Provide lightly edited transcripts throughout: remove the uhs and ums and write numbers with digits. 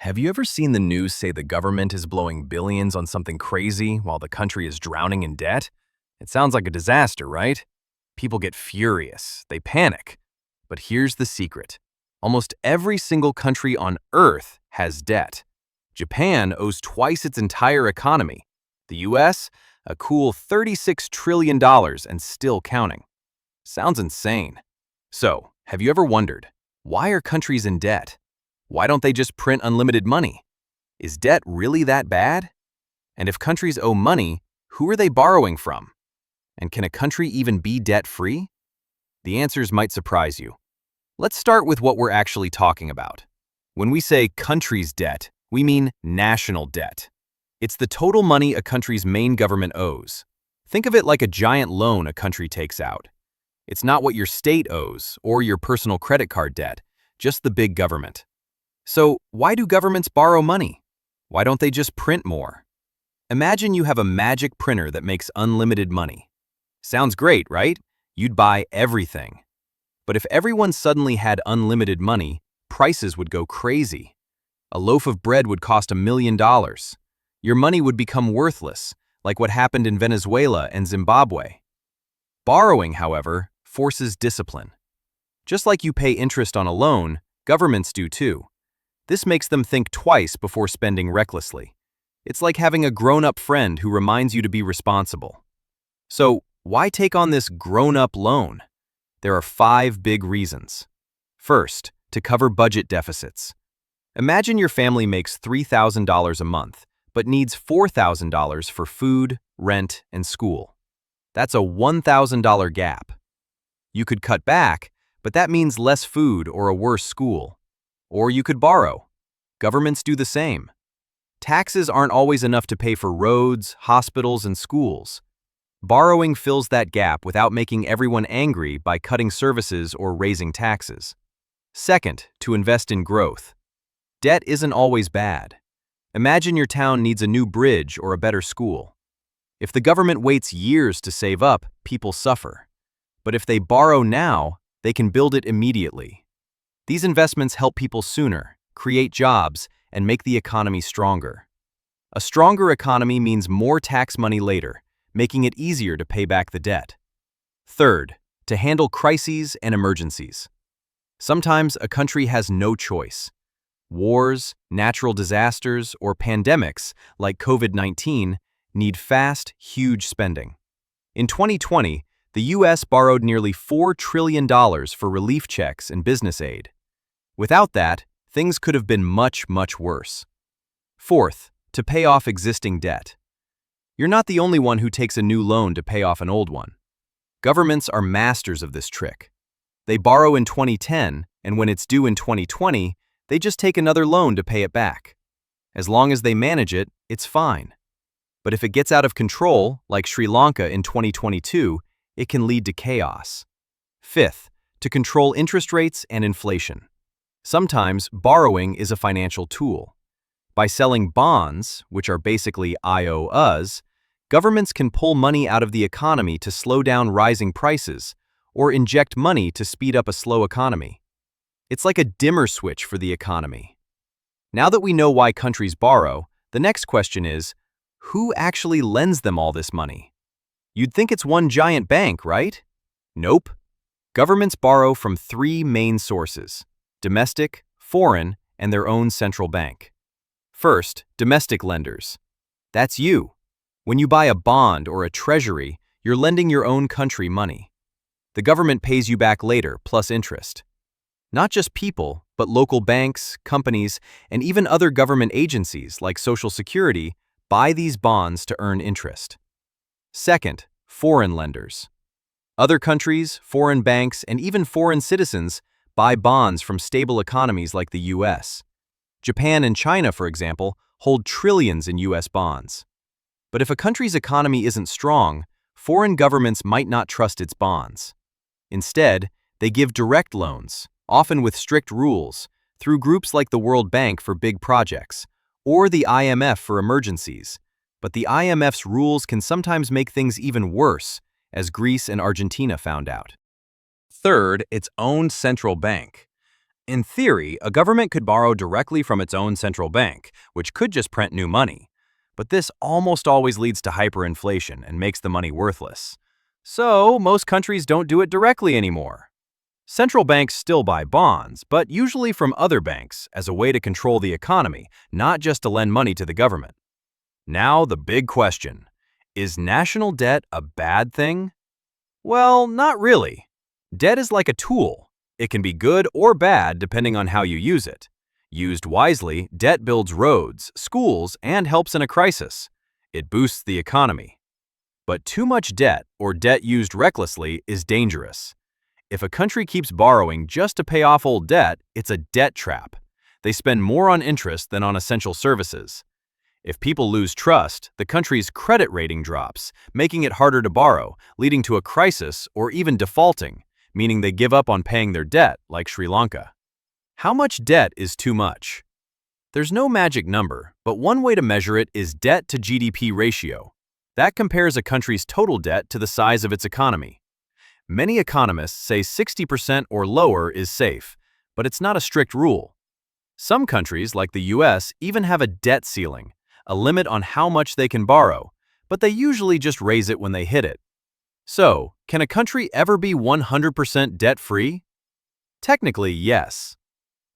Have you ever seen the news say the government is blowing billions on something crazy while the country is drowning in debt? It sounds like a disaster, right? People get furious, they panic. But here's the secret. Almost every single country on Earth has debt. Japan owes twice its entire economy. The US, a cool $36 trillion dollars and still counting. Sounds insane. So, have you ever wondered, why are countries in debt? Why don't they just print unlimited money? Is debt really that bad? And if countries owe money, who are they borrowing from? And can a country even be debt-free? The answers might surprise you. Let's start with what we're actually talking about. When we say country's debt, we mean national debt. It's the total money a country's main government owes. Think of it like a giant loan a country takes out. It's not what your state owes or your personal credit card debt, just the big government. So, why do governments borrow money? Why don't they just print more? Imagine you have a magic printer that makes unlimited money. Sounds great, right? You'd buy everything. But if everyone suddenly had unlimited money, prices would go crazy. A loaf of bread would cost $1 million. Your money would become worthless, like what happened in Venezuela and Zimbabwe. Borrowing, however, forces discipline. Just like you pay interest on a loan, governments do too. This makes them think twice before spending recklessly. It's like having a grown-up friend who reminds you to be responsible. So, why take on this grown-up loan? There are 5 big reasons. First, to cover budget deficits. Imagine your family makes $3,000 a month, but needs $4,000 for food, rent, and school. That's a $1,000 gap. You could cut back, but that means less food or a worse school. Or you could borrow. Governments do the same. Taxes aren't always enough to pay for roads, hospitals, and schools. Borrowing fills that gap without making everyone angry by cutting services or raising taxes. Second, to invest in growth. Debt isn't always bad. Imagine your town needs a new bridge or a better school. If the government waits years to save up, people suffer. But if they borrow now, they can build it immediately. These investments help people sooner, create jobs, and make the economy stronger. A stronger economy means more tax money later, making it easier to pay back the debt. Third, to handle crises and emergencies. Sometimes a country has no choice. Wars, natural disasters, or pandemics, like COVID-19, need fast, huge spending. In 2020, the US borrowed nearly $4 trillion for relief checks and business aid. Without that, things could have been much, much worse. Fourth, to pay off existing debt. You're not the only one who takes a new loan to pay off an old one. Governments are masters of this trick. They borrow in 2010, and when it's due in 2020, they just take another loan to pay it back. As long as they manage it, it's fine. But if it gets out of control, like Sri Lanka in 2022, it can lead to chaos. Fifth, to control interest rates and inflation. Sometimes borrowing is a financial tool. By selling bonds, which are basically IOUs, governments can pull money out of the economy to slow down rising prices or inject money to speed up a slow economy. It's like a dimmer switch for the economy. Now that we know why countries borrow, the next question is, who actually lends them all this money? You'd think it's one giant bank, right? Nope. Governments borrow from 3 main sources: domestic, foreign, and their own central bank. First, domestic lenders. That's you. When you buy a bond or a treasury, you're lending your own country money. The government pays you back later, plus interest. Not just people, but local banks, companies, and even other government agencies like Social Security buy these bonds to earn interest. Second, foreign lenders. Other countries, foreign banks, and even foreign citizens buy bonds from stable economies like the US. Japan and China, for example, hold trillions in US bonds. But if a country's economy isn't strong, foreign governments might not trust its bonds. Instead, they give direct loans, often with strict rules, through groups like the World Bank for big projects, or the IMF for emergencies. But the IMF's rules can sometimes make things even worse, as Greece and Argentina found out. Third, its own central bank. In theory, a government could borrow directly from its own central bank, which could just print new money. But this almost always leads to hyperinflation and makes the money worthless. So, most countries don't do it directly anymore. Central banks still buy bonds, but usually from other banks as a way to control the economy, not just to lend money to the government. Now, the big question. Is national debt a bad thing? Well, not really. Debt is like a tool. It can be good or bad depending on how you use it. Used wisely, debt builds roads, schools, and helps in a crisis. It boosts the economy. But too much debt, or debt used recklessly, is dangerous. If a country keeps borrowing just to pay off old debt, it's a debt trap. They spend more on interest than on essential services. If people lose trust, the country's credit rating drops, making it harder to borrow, leading to a crisis or even defaulting, meaning they give up on paying their debt, like Sri Lanka. How much debt is too much? There's no magic number, but one way to measure it is debt to GDP ratio. That compares a country's total debt to the size of its economy. Many economists say 60% or lower is safe, but it's not a strict rule. Some countries, like the US, even have a debt ceiling, a limit on how much they can borrow, but they usually just raise it when they hit it. So, can a country ever be 100% debt-free? Technically, yes.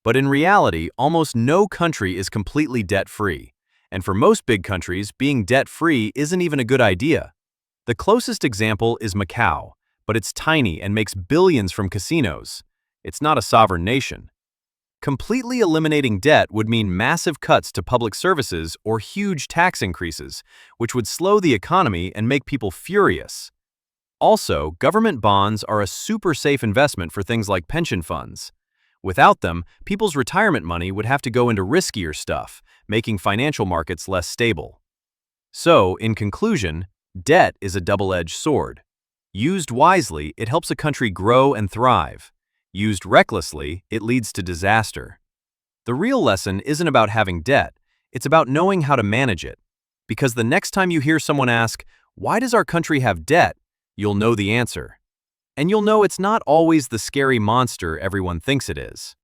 But in reality, almost no country is completely debt-free. And for most big countries, being debt-free isn't even a good idea. The closest example is Macau, but it's tiny and makes billions from casinos. It's not a sovereign nation. Completely eliminating debt would mean massive cuts to public services or huge tax increases, which would slow the economy and make people furious. Also, government bonds are a super safe investment for things like pension funds. Without them, people's retirement money would have to go into riskier stuff, making financial markets less stable. So, in conclusion, debt is a double-edged sword. Used wisely, it helps a country grow and thrive. Used recklessly, it leads to disaster. The real lesson isn't about having debt, it's about knowing how to manage it. Because the next time you hear someone ask, "Why does our country have debt?" you'll know the answer. And you'll know it's not always the scary monster everyone thinks it is.